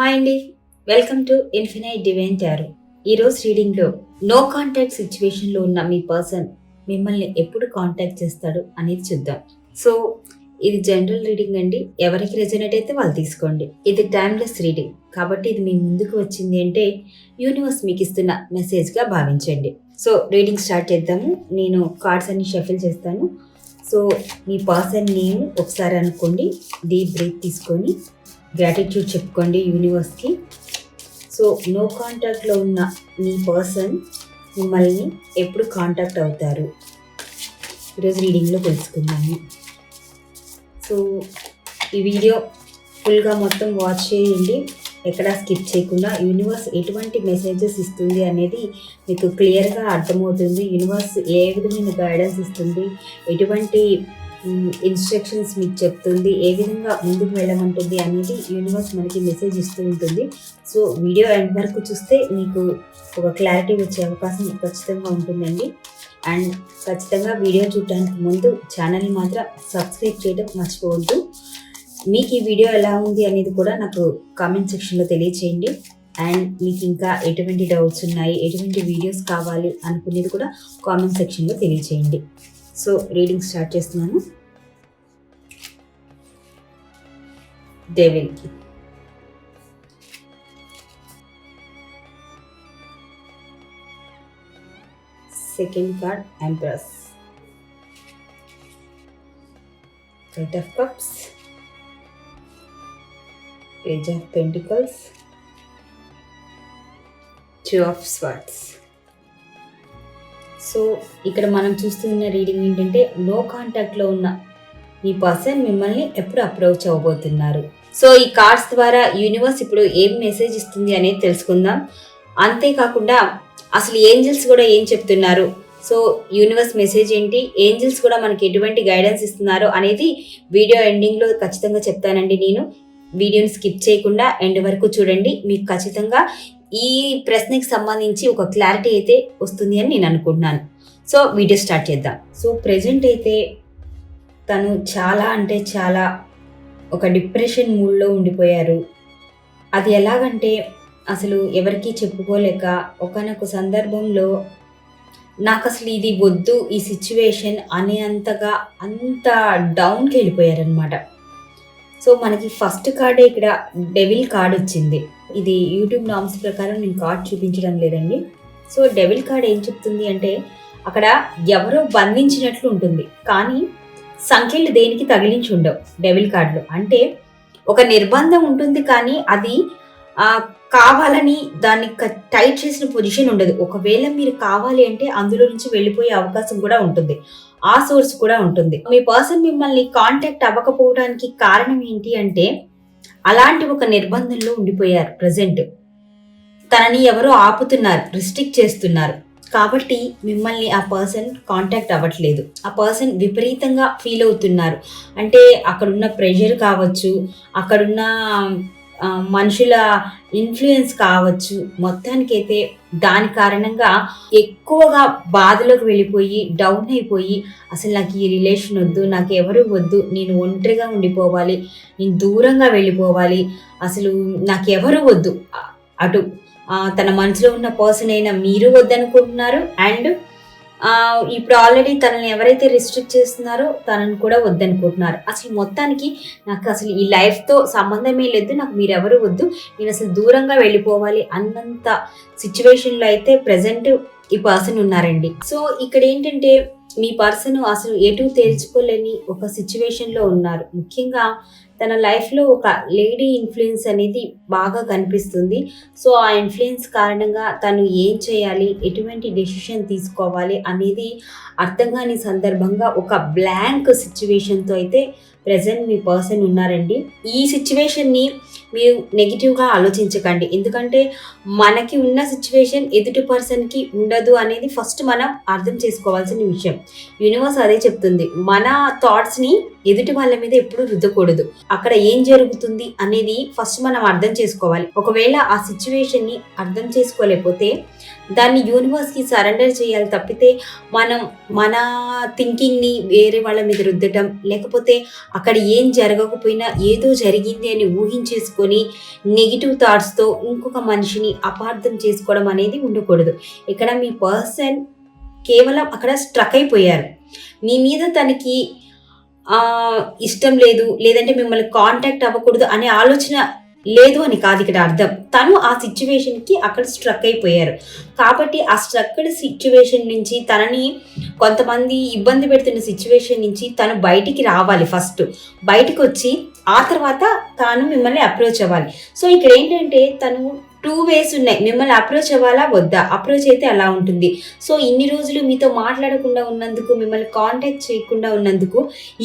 Hi అండి, welcome to infinite divine tarot. ఈరోజు రీడింగ్లో no contact సిచ్యువేషన్లో ఉన్న మీ పర్సన్ మిమ్మల్ని ఎప్పుడు కాంటాక్ట్ చేస్తాడు అనేది చూద్దాం. సో ఇది జనరల్ రీడింగ్ అండి, ఎవరికి రెజొనేట్ అయితే వాళ్ళు తీసుకోండి. ఇది టైమ్లెస్ రీడింగ్ కాబట్టి ఇది మీ ముందుకు వచ్చింది అంటే యూనివర్స్ మీకు ఇస్తున్న మెసేజ్గా భావించండి. సో రీడింగ్ స్టార్ట్ చేద్దాము. నేను కార్డ్స్ అన్ని షఫిల్ చేస్తాను. సో మీ పర్సన్ నేమ్ ఒకసారి అనుకోండి, డీప్ బ్రీత్ తీసుకొని గ్రాటిట్యూడ్ చెప్పుకోండి యూనివర్స్కి. సో నో కాంటాక్ట్లో ఉన్న మీ పర్సన్ మిమ్మల్ని ఎప్పుడు కాంటాక్ట్ అవుతారు ఈరోజు రీడింగ్లో తెలుసుకుందాము. సో ఈ వీడియో ఫుల్గా మొత్తం వాచ్ చేయండి, ఎక్కడా స్కిప్ చేయకుండా. యూనివర్స్ ఎటువంటి మెసేజెస్ ఇస్తుంది అనేది మీకు క్లియర్గా అర్థమవుతుంది. యూనివర్స్ ఏ విధమైన గైడెన్స్ ఇస్తుంది, ఎటువంటి ఇన్స్ట్రక్షన్స్ మీకు చెప్తుంది, ఏ విధంగా ముందుకు వెళ్ళమంటుంది అనేది యూనివర్స్ మనకి మెసేజ్ ఇస్తూ ఉంటుంది. సో వీడియో ఎండ్ వరకు చూస్తే మీకు ఒక క్లారిటీ వచ్చే అవకాశం ఖచ్చితంగా ఉంటుందండి. అండ్ ఖచ్చితంగా వీడియో చూడడానికి ముందు ఛానల్ని మాత్రం సబ్స్క్రైబ్ చేయడం మర్చిపోవద్దు. మీకు ఈ వీడియో ఎలా ఉంది అనేది కూడా నాకు కామెంట్ సెక్షన్లో తెలియచేయండి. అండ్ మీకు ఇంకా ఎటువంటి డౌట్స్ ఉన్నాయి, ఎటువంటి వీడియోస్ కావాలి అనుకునేది కూడా కామెంట్ సెక్షన్లో తెలియచేయండి. సో రీడింగ్ స్టార్ట్ చేస్తున్నాను. Devil, second card empress, eight of cups, page of pentacles, two of swords. So ఇక్కడ మనం చూస్తున్న రీడింగ్ ఏంటంటే నో కాంటాక్ట్లో ఉన్న మీ పర్సన్ మిమ్మల్ని ఎప్పుడు అప్రోచ్ అవ్వబోతున్నారు. సో ఈ కార్డ్స్ ద్వారా యూనివర్స్ ఇప్పుడు ఏం మెసేజ్ ఇస్తుంది అనేది తెలుసుకుందాం. అంతేకాకుండా అసలు ఏంజల్స్ కూడా ఏం చెప్తున్నారు, సో యూనివర్స్ మెసేజ్ ఏంటి, ఏంజల్స్ కూడా మనకి ఎటువంటి గైడెన్స్ ఇస్తున్నారు అనేది వీడియో ఎండింగ్లో ఖచ్చితంగా చెప్తానండి. నేను వీడియోని స్కిప్ చేయకుండా ఎండ్ వరకు చూడండి, మీకు ఖచ్చితంగా ఈ ప్రశ్నకి సంబంధించి ఒక క్లారిటీ అయితే వస్తుంది అని నేను అనుకుంటున్నాను. సో వీడియో స్టార్ట్ చేద్దాం. సో ప్రెజెంట్ అయితే తను చాలా అంటే చాలా ఒక డిప్రెషన్ మూడ్లో ఉండిపోయారు. అది ఎలాగంటే అసలు ఎవరికీ చెప్పుకోలేక ఒకానొక సందర్భంలో నాకు అసలు ఇది వద్దు ఈ సిచ్యువేషన్ అనే అంతగా అంత డౌన్కి వెళ్ళిపోయారనమాట. సో మనకి ఫస్ట్ కార్డే ఇక్కడ డెవిల్ కార్డ్ వచ్చింది. ఇది యూట్యూబ్ నామ్స్ ప్రకారం నేను కార్డ్ చూపించడం లేదండి. సో డెవిల్ కార్డ్ ఏం చెప్తుంది అంటే అక్కడ ఎవరో బంధించినట్లు ఉంటుంది, కానీ సంఖ్యలు దేనికి తగిలించి ఉండవు డెవిల్ కార్డులో. అంటే ఒక నిర్బంధం ఉంటుంది, కానీ అది కావాలని దాన్ని టైట్ చేసిన పొజిషన్ ఉండదు. ఒకవేళ మీరు కావాలి అంటే అందులో నుంచి వెళ్ళిపోయే అవకాశం కూడా ఉంటుంది, ఆ సోర్స్ కూడా ఉంటుంది. మీ పర్సన్ మిమ్మల్ని కాంటాక్ట్ అవ్వకపోవడానికి కారణం ఏంటి అంటే అలాంటి ఒక నిర్బంధంలో ఉండిపోయారు. ప్రజెంట్ తనని ఎవరో ఆపుతున్నారు, రిస్ట్రిక్ట్ చేస్తున్నారు, కాబట్టి మిమ్మల్ని ఆ పర్సన్ కాంటాక్ట్ అవ్వట్లేదు. ఆ పర్సన్ విపరీతంగా ఫీల్ అవుతున్నారు. అంటే అక్కడున్న ప్రెషర్ కావచ్చు, అక్కడున్న మనుషుల ఇన్ఫ్లుయెన్స్ కావచ్చు, మొత్తానికైతే దాని కారణంగా ఎక్కువగా బాధలోకి వెళ్ళిపోయి డౌన్ అయిపోయి అసలు నాకు ఈ రిలేషన్ వద్దు, నాకు ఎవరు వద్దు, నేను ఒంటరిగా ఉండిపోవాలి, నేను దూరంగా వెళ్ళిపోవాలి, అసలు నాకు ఎవరు వద్దు. అటు తన మనసులో ఉన్న పర్సన్ అయినా మీరు వద్దనుకుంటున్నారు, అండ్ ఇప్పుడు ఆల్రెడీ తనని ఎవరైతే రిస్ట్రిక్ట్ చేస్తున్నారో తనని కూడా వద్దనుకుంటున్నారు. అసలు మొత్తానికి నాకు అసలు ఈ లైఫ్తో సంబంధమే లేదు, నాకు మీరెవరు వద్దు, నేను అసలు దూరంగా వెళ్ళిపోవాలి అన్నంత సిచ్యువేషన్లో అయితే ప్రజెంట్ ఈ పర్సన్ ఉన్నారండి. సో ఇక్కడ ఏంటంటే మీ పర్సన్ అసలు ఎటు తేల్చుకోలేని ఒక సిచ్యువేషన్లో ఉన్నారు. ముఖ్యంగా తన లైఫ్లో ఒక లేడీ ఇన్ఫ్లుయెన్స్ అనేది బాగా కనిపిస్తుంది. సో ఆ ఇన్ఫ్లుయెన్స్ కారణంగా తను ఏం చేయాలి, ఎటువంటి డెసిషన్ తీసుకోవాలి అనేది అర్థం కాని సందర్భంగా ఒక బ్లాంక్ సిచ్యువేషన్తో అయితే ప్రజెంట్ మీ పర్సన్ ఉన్నారండి. ఈ సిచ్యువేషన్ని మీరు నెగిటివ్గా ఆలోచించకండి, ఎందుకంటే మనకి ఉన్న సిచ్యువేషన్ ఎదుటి పర్సన్కి ఉండదు అనేది ఫస్ట్ మనం అర్థం చేసుకోవాల్సిన విషయం. యూనివర్స్ అదే చెప్తుంది, మన థాట్స్ని ఎదుటి వాళ్ళ మీద ఎప్పుడు రుద్దకూడదు. అక్కడ ఏం జరుగుతుంది అనేది ఫస్ట్ మనం అర్థం చేసుకోవాలి. ఒకవేళ ఆ సిచ్యువేషన్ని అర్థం చేసుకోలేకపోతే దాన్ని యూనివర్స్కి సరెండర్ చేయాలి తప్పితే మనం మన థింకింగ్ని వేరే వాళ్ళ మీద రుద్దటం, లేకపోతే అక్కడ ఏం జరగకపోయినా ఏదో జరిగింది అని ఊహించేసుకొని తీసుకొని నెగిటివ్ థాట్స్తో ఇంకొక మనిషిని అపార్థం చేసుకోవడం అనేది ఉండకూడదు. ఇక్కడ మీ పర్సన్ కేవలం అక్కడ స్ట్రక్ అయిపోయారు. మీ మీద తనకి ఇష్టం లేదు, లేదంటే మిమ్మల్ని కాంటాక్ట్ అవ్వకూడదు అనే ఆలోచన లేదు అని కాదు ఇక్కడ అర్థం. తను ఆ సిచ్యువేషన్కి అక్కడ స్ట్రక్ అయిపోయారు. కాబట్టి ఆ స్ట్రక్డ్ సిచ్యువేషన్ నుంచి తనని కొంతమంది ఇబ్బంది పెడుతున్న సిచ్యువేషన్ నుంచి తను బయటికి రావాలి. ఫస్ట్ బయటకు వచ్చి ఆ తర్వాత తాను మిమ్మల్ని అప్రోచ్ అవ్వాలి. సో ఇక్కడ ఏంటంటే తను 2 ways ఉన్నాయి. మిమ్మల్ని అప్రోచ్ అవ్వాలా వద్దా? అప్రోచ్ అయితే అలా ఉంటుంది. సో ఇన్ని రోజులు మీతో మాట్లాడకుండా ఉన్నందుకు, మిమ్మల్ని కాంటాక్ట్ చేయకుండా ఉన్నందుకు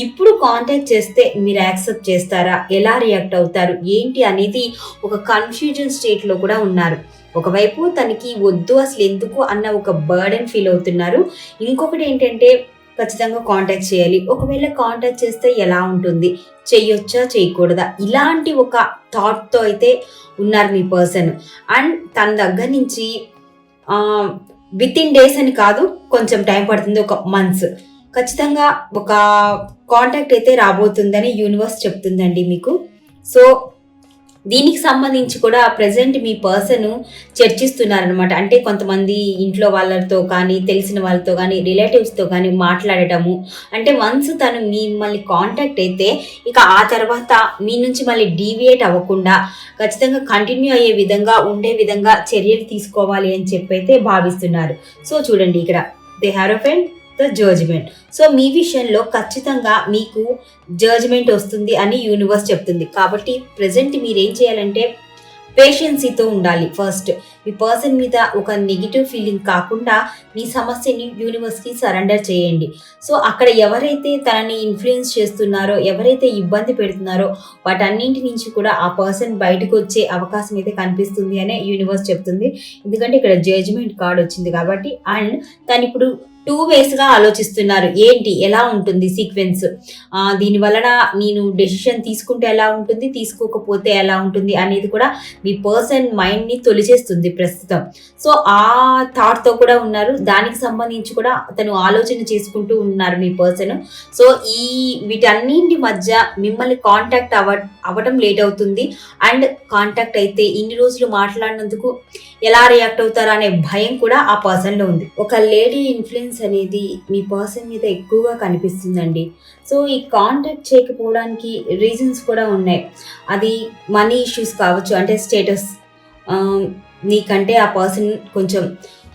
ఇప్పుడు కాంటాక్ట్ చేస్తే మీరు యాక్సెప్ట్ చేస్తారా? ఎలా రియాక్ట్ అవుతారు? ఏంటి అనేది ఒక కన్ఫ్యూజన్ స్టేట్లో కూడా ఉన్నారు. ఒకవైపు తనకి వద్దు అసలు ఎందుకు అన్న ఒక బర్డెన్ ఫీల్ అవుతున్నారు. ఇంకొకటి ఏంటంటే ఖచ్చితంగా కాంటాక్ట్ చేయాలి. ఒకవేళ కాంటాక్ట్ చేస్తే ఎలా ఉంటుంది? చెయ్యొచ్చా చేయకూడదా? ఇలాంటి ఒక థాట్తో అయితే ఉన్నారు మీ పర్సన్. అండ్ తన దగ్గర నుంచి విత్ ఇన్ డేస్ అని కాదు, కొంచెం టైం పడుతుంది, ఒక మంత్స్ ఖచ్చితంగా ఒక కాంటాక్ట్ అయితే రాబోతుందని యూనివర్స్ చెప్తుందండి మీకు. సో దీనికి సంబంధించి కూడా ప్రజెంట్ మీ పర్సన్ చర్చిస్తున్నారనమాట. అంటే కొంతమంది ఇంట్లో వాళ్ళతో కానీ, తెలిసిన వాళ్ళతో కానీ, రిలేటివ్స్తో కానీ మాట్లాడటము. అంటే వన్స్ తను మిమ్మల్ని కాంటాక్ట్ అయితే ఇక ఆ తర్వాత మీ నుంచి మళ్ళీ డీవియేట్ అవ్వకుండా ఖచ్చితంగా కంటిన్యూ అయ్యే విధంగా, ఉండే విధంగా చర్యలు తీసుకోవాలి అని చెప్పైతే భావిస్తున్నారు. సో చూడండి ఇక్కడ they have the judgement. So మీ విషయంలో ఖచ్చితంగా మీకు జడ్జ్మెంట్ వస్తుంది అని యూనివర్స్ చెప్తుంది. కాబట్టి ప్రజెంట్ మీరేం చేయాలంటే పేషెన్సీతో ఉండాలి. ఫస్ట్ మీ పర్సన్ మీద ఒక నెగిటివ్ ఫీలింగ్ కాకుండా మీ సమస్యని యూనివర్స్కి సరెండర్ చేయండి. సో అక్కడ ఎవరైతే తనని ఇన్ఫ్లుయెన్స్ చేస్తున్నారో, ఎవరైతే ఇబ్బంది పెడుతున్నారో వాటన్నింటి నుంచి కూడా ఆ పర్సన్ బయటకు వచ్చే అవకాశం అయితే కనిపిస్తుంది అనే యూనివర్స్ చెప్తుంది. ఎందుకంటే ఇక్కడ జడ్జ్మెంట్ కార్డ్ వచ్చింది కాబట్టి. అండ్ తను ఇప్పుడు 2 waysగా ఆలోచిస్తున్నారు. ఏంటి, ఎలా ఉంటుంది సీక్వెన్స్, దీని వలన నేను డెసిషన్ తీసుకుంటే ఎలా ఉంటుంది, తీసుకోకపోతే ఎలా ఉంటుంది అనేది కూడా మీ పర్సన్ మైండ్ని తొలిచేస్తుంది ప్రస్తుతం. సో ఆ థాట్తో కూడా ఉన్నారు. దానికి సంబంధించి కూడా తను ఆలోచన చేసుకుంటూ ఉన్నారు మీ పర్సన్. సో వీటన్నింటి మధ్య మిమ్మల్ని కాంటాక్ట్ అవ్వటం లేట్ అవుతుంది. అండ్ కాంటాక్ట్ అయితే ఇన్ని రోజులు మాట్లాడినందుకు ఎలా రియాక్ట్ అవుతారా అనే భయం కూడా ఆ పర్సన్లో ఉంది. ఒక లేడీ ఇన్ఫ్లుయెన్స్ అనేది మీ పర్సన్ మీద ఎక్కువగా కనిపిస్తుందండి. సో ఈ కాంటాక్ట్ చేయకపోవడానికి రీజన్స్ కూడా ఉన్నాయి. అది మనీ ఇష్యూస్ కావచ్చు, అంటే స్టేటస్, నీకంటే ఆ పర్సన్ కొంచెం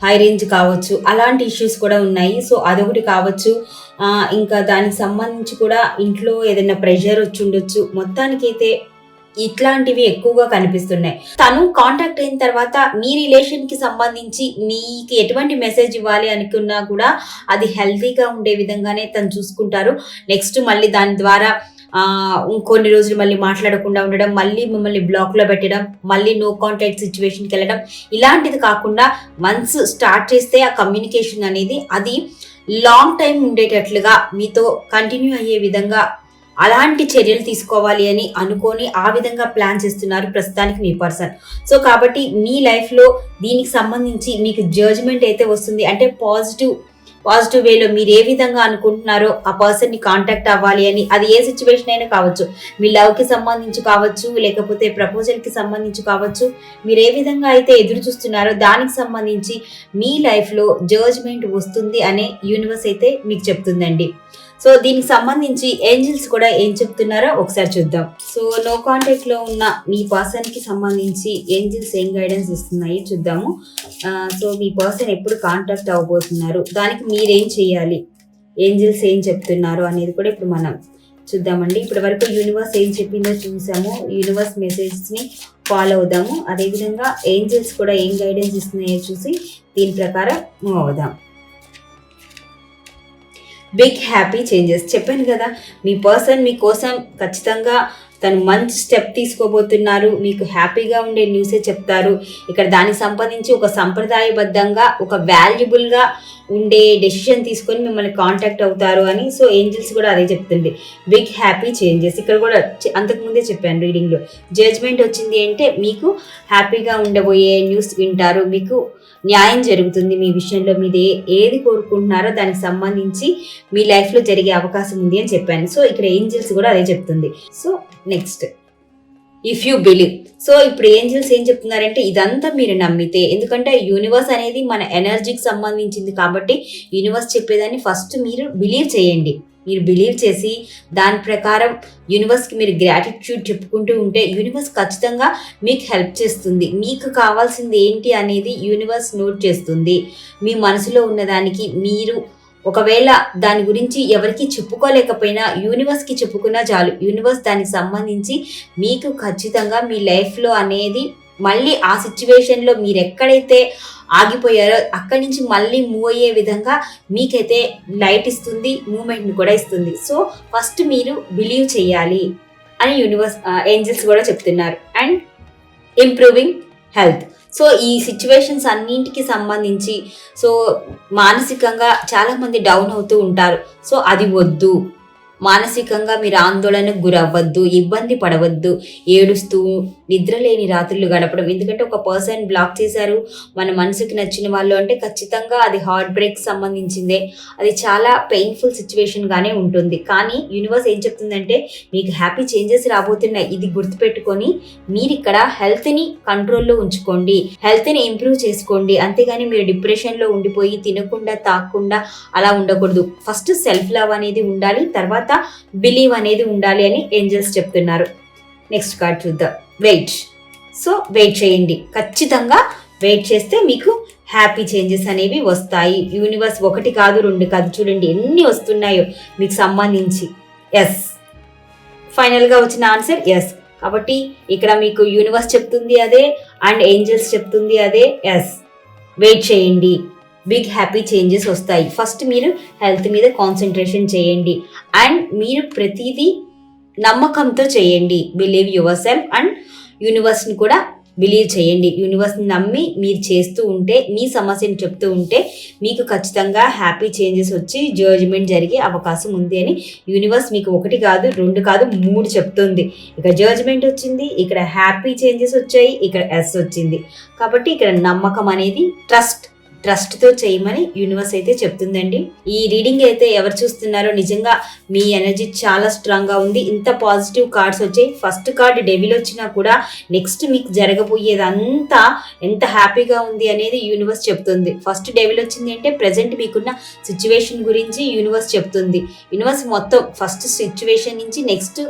హై రేంజ్ కావచ్చు, అలాంటి ఇష్యూస్ కూడా ఉన్నాయి. సో అదొకటి కావచ్చు. ఇంకా దానికి సంబంధించి కూడా ఇంట్లో ఏదైనా ప్రెషర్ వచ్చి ఉండొచ్చు. మొత్తానికైతే ఇట్లాంటివి ఎక్కువగా కనిపిస్తున్నాయి. తను కాంటాక్ట్ అయిన తర్వాత మీ రిలేషన్ కి సంబంధించి మీకు ఎటువంటి మెసేజ్ ఇవ్వాలి అనుకున్నా కూడా అది హెల్తీగా ఉండే విధంగానే తను చూసుకుంటారు. నెక్స్ట్ మళ్ళీ దాని ద్వారా కొన్ని రోజులు మళ్ళీ మాట్లాడకుండా ఉండడం, మళ్ళీ మిమ్మల్ని బ్లాక్లో పెట్టడం, మళ్ళీ నో కాంటాక్ట్ సిచ్యువేషన్కి వెళ్ళడం, ఇలాంటిది కాకుండా వన్స్ స్టార్ట్ చేస్తే ఆ కమ్యూనికేషన్ అనేది అది లాంగ్ టైం ఉండేటట్లుగా మీతో కంటిన్యూ అయ్యే విధంగా అలాంటి చర్యలు తీసుకోవాలి అని అనుకొని ఆ విధంగా ప్లాన్ చేస్తున్నారు ప్రస్తుతానికి మీ పర్సన్. సో కాబట్టి మీ లైఫ్లో దీనికి సంబంధించి మీకు జడ్జ్మెంట్ అయితే వస్తుంది. అంటే పాజిటివ్ వేలో మీరు ఏ విధంగా అనుకుంటున్నారో ఆ పర్సన్ని కాంటాక్ట్ అవ్వాలి అని, అది ఏ సిచ్యువేషన్ అయినా కావచ్చు, మీ లవ్కి సంబంధించి కావచ్చు, లేకపోతే ప్రపోజల్కి సంబంధించి కావచ్చు, మీరు ఏ విధంగా అయితే ఎదురు చూస్తున్నారో దానికి సంబంధించి మీ లైఫ్లో జడ్జ్మెంట్ వస్తుంది అనే యూనివర్స్ అయితే మీకు చెప్తుందండి. సో దీనికి సంబంధించి ఏంజిల్స్ కూడా ఏం చెప్తున్నారో ఒకసారి చూద్దాం. సో నో కాంటాక్ట్ లో ఉన్న మీ పర్సన్ కి సంబంధించి ఏంజిల్స్ ఏం గైడెన్స్ ఇస్తున్నాయి చూద్దాము. సో మీ పర్సన్ ఎప్పుడు కాంటాక్ట్ అవ్వబోతున్నారు, దానికి మీరేం చేయాలి, ఏంజిల్స్ ఏం చెప్తున్నారు అనేది కూడా ఇప్పుడు మనం చూద్దామండి. ఇప్పటి వరకు యూనివర్స్ ఏం చెప్పిందో చూసాము. యూనివర్స్ మెసేజెస్ ని ఫాలో అవుదాము. అదేవిధంగా ఏంజిల్స్ కూడా ఏం గైడెన్స్ ఇస్తున్నాయో చూసి దీని ప్రకారం మూవ్ అవుదాం. బిగ్ హ్యాపీ చేంజెస్ చెప్పాను కదా, మీ పర్సన్ మీకోసం ఖచ్చితంగా తను మంచి స్టెప్ తీసుకోబోతున్నారు. మీకు హ్యాపీగా ఉండే న్యూసే చెప్తారు. ఇక్కడ దానికి సంబంధించి ఒక సంప్రదాయబద్ధంగా, ఒక వాల్యుబుల్గా ఉండే డెసిషన్ తీసుకొని మిమ్మల్ని కాంటాక్ట్ అవుతారు అని. సో ఏంజిల్స్ కూడా అదే చెప్తుంది, బిగ్ హ్యాపీ చేంజెస్. ఇక్కడ కూడా అంతకుముందే చెప్పాను రీడింగ్లో, జడ్జ్మెంట్ వచ్చింది అంటే మీకు హ్యాపీగా ఉండబోయే న్యూస్ వింటారు, మీకు న్యాయం జరుగుతుంది మీ విషయంలో, మీరు ఏది కోరుకుంటున్నారో దానికి సంబంధించి మీ లైఫ్లో జరిగే అవకాశం ఉంది అని చెప్పాను. సో ఇక్కడ ఏంజిల్స్ కూడా అదే చెప్తుంది. So next if you believe. So ఇప్పుడు ఏంజల్స్ ఏం చెప్తున్నారంటే ఇదంతా మీరు నమ్మితే, ఎందుకంటే యూనివర్స్ అనేది మన ఎనర్జీకి సంబంధించింది కాబట్టి యూనివర్స్ చెప్పేదాన్ని ఫస్ట్ మీరు బిలీవ్ చేయండి. మీరు బిలీవ్ చేసి దాని ప్రకారం యూనివర్స్కి మీరు గ్రాటిట్యూడ్ చెప్పుకుంటూ ఉంటే యూనివర్స్ ఖచ్చితంగా మీకు హెల్ప్ చేస్తుంది. మీకు కావాల్సింది ఏంటి అనేది యూనివర్స్ నోట్ చేస్తుంది. మీ మనసులో ఉన్నదానికి మీరు ఒకవేళ దాని గురించి ఎవరికి చెప్పుకోలేకపోయినా యూనివర్స్కి చెప్పుకున్నా చాలు, యూనివర్స్ దానికి సంబంధించి మీకు ఖచ్చితంగా మీ లైఫ్లో అనేది మళ్ళీ ఆ సిచ్యువేషన్లో మీరు ఎక్కడైతే ఆగిపోయారో అక్కడి నుంచి మళ్ళీ మూవ్ అయ్యే విధంగా మీకైతే లైట్ ఇస్తుంది, మూమెంట్ని కూడా ఇస్తుంది. సో ఫస్ట్ మీరు బిలీవ్ చేయాలి అని యూనివర్స్ ఏంజల్స్ కూడా చెప్తున్నారు. And improving health. సో ఈ సిచ్యువేషన్స్ అన్నింటికి సంబంధించి సో మానసికంగా చాలామంది డౌన్ అవుతూ ఉంటారు. సో అది వద్దు, మానసికంగా మీరు ఆందోళనకు గురవ్వద్దు, ఇబ్బంది పడవద్దు, ఏడుస్తూ నిద్రలేని రాత్రులు గడపడం. ఎందుకంటే ఒక పర్సన్ బ్లాక్ చేశారు మన మనసుకి నచ్చిన వాళ్ళు అంటే ఖచ్చితంగా అది హార్ట్ బ్రేక్ సంబంధించిందే, అది చాలా పెయిన్ఫుల్ సిచ్యువేషన్గానే ఉంటుంది. కానీ యూనివర్స్ ఏం చెప్తుందంటే మీకు హ్యాపీ చేంజెస్ రాబోతున్నాయి, ఇది గుర్తుపెట్టుకొని మీరు ఇక్కడ హెల్త్ని కంట్రోల్లో ఉంచుకోండి, హెల్త్ని ఇంప్రూవ్ చేసుకోండి. అంతేగాని మీరు డిప్రెషన్లో ఉండిపోయి తినకుండా తాకుండా అలా ఉండకూడదు. ఫస్ట్ సెల్ఫ్ లవ్ అనేది ఉండాలి, తర్వాత బిలీవ్ అనేది ఉండాలి అని ఏంజల్స్ చెప్తున్నారు. నెక్స్ట్ కార్డ్ చూద్దాం. వెయిట్. సో వెయిట్ చేయండి, ఖచ్చితంగా వెయిట్ చేస్తే మీకు హ్యాపీ చేంజెస్ అనేవి వస్తాయి. యూనివర్స్ 1 కాదు 2 కాదు, చూడండి ఎన్ని వస్తున్నాయో మీకు సంబంధించి. ఎస్, ఫైనల్గా వచ్చిన ఆన్సర్ ఎస్. కాబట్టి ఇక్కడ మీకు యూనివర్స్ చెప్తుంది అదే అండ్ ఏంజల్స్ చెప్తుంది అదే. ఎస్, వెయిట్ చేయండి, బిగ్ హ్యాపీ చేంజెస్ వస్తాయి. ఫస్ట్ మీరు హెల్త్ మీద కాన్సన్ట్రేషన్ చేయండి అండ్ మీరు ప్రతిదీ నమ్మకంతో చేయండి. బిలీవ్ యువర్ సెల్ఫ్ అండ్ యూనివర్స్ని కూడా బిలీవ్ చేయండి. యూనివర్స్ని నమ్మి మీరు చేస్తూ ఉంటే, మీ సమస్యను చెప్తూ ఉంటే మీకు ఖచ్చితంగా హ్యాపీ చేంజెస్ వచ్చి జడ్జ్మెంట్ జరిగే అవకాశం ఉంది అని యూనివర్స్ మీకు 1 కాదు 2 కాదు 3 చెప్తుంది. ఇక్కడ జడ్జ్మెంట్ వచ్చింది, ఇక్కడ హ్యాపీ చేంజెస్ వచ్చాయి, ఇక్కడ ఎస్ వచ్చింది. కాబట్టి ఇక్కడ నమ్మకం అనేది ట్రస్ట్తో చేయమని యూనివర్స్ అయితే చెప్తుందండి. ఈ రీడింగ్ అయితే ఎవరు చూస్తున్నారో నిజంగా మీ ఎనర్జీ చాలా స్ట్రాంగ్గా ఉంది. ఇంత పాజిటివ్ కార్డ్స్ వచ్చాయి. ఫస్ట్ కార్డ్ డెవిల్ వచ్చినా కూడా నెక్స్ట్ మీకు జరగబోయేదంతా ఎంత హ్యాపీగా ఉంది అనేది యూనివర్స్ చెప్తుంది. ఫస్ట్ డెవిల్ వచ్చింది అంటే ప్రజెంట్ మీకున్న సిచ్యువేషన్ గురించి యూనివర్స్ చెప్తుంది. యూనివర్స్ మొత్తం ఫస్ట్ సిచ్యువేషన్ నుంచి నెక్స్ట్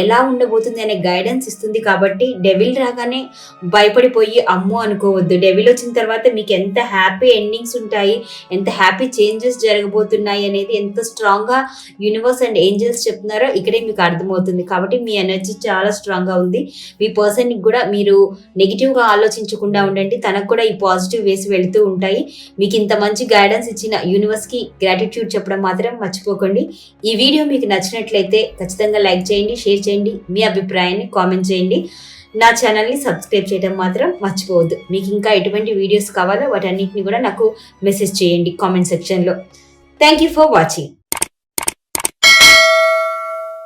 ఎలా ఉండబోతుంది అనే గైడెన్స్ ఇస్తుంది. కాబట్టి డెవిల్ రాగానే భయపడిపోయి అమ్మో అనుకోవద్దు. డెవిల్ వచ్చిన తర్వాత మీకు ఎంత హ్యాపీ ఎండింగ్స్ ఉంటాయి, ఎంత హ్యాపీ చేంజెస్ జరగబోతున్నాయి అనేది ఎంత స్ట్రాంగ్గా యూనివర్స్ అండ్ ఏంజల్స్ చెప్తున్నారో ఇక్కడే మీకు అర్థమవుతుంది. కాబట్టి మీ ఎనర్జీ చాలా స్ట్రాంగ్గా ఉంది. మీ పర్సన్కి కూడా మీరు నెగిటివ్గా ఆలోచించకుండా ఉండండి, తనకు కూడా ఈ పాజిటివ్ వేసి వెళుతూ ఉంటాయి. మీకు ఇంత మంచి గైడెన్స్ ఇచ్చిన యూనివర్స్కి గ్రాటిట్యూడ్ చెప్పడం మాత్రం మర్చిపోకండి. ఈ వీడియో మీకు నచ్చినట్లయితే ఖచ్చితంగా లైక్ చేయండి, షేర్ చేయండి, మీ అభిప్రాయాన్ని కామెంట్ చేయండి. నా ఛానల్ని సబ్స్క్రైబ్ చేయడం మాత్రం మర్చిపోవద్దు. మీకు ఇంకా ఎటువంటి వీడియోస్ కావాలో వాటన్నిటిని కూడా నాకు మెసేజ్ చేయండి కామెంట్ సెక్షన్లో. Thank you for watching.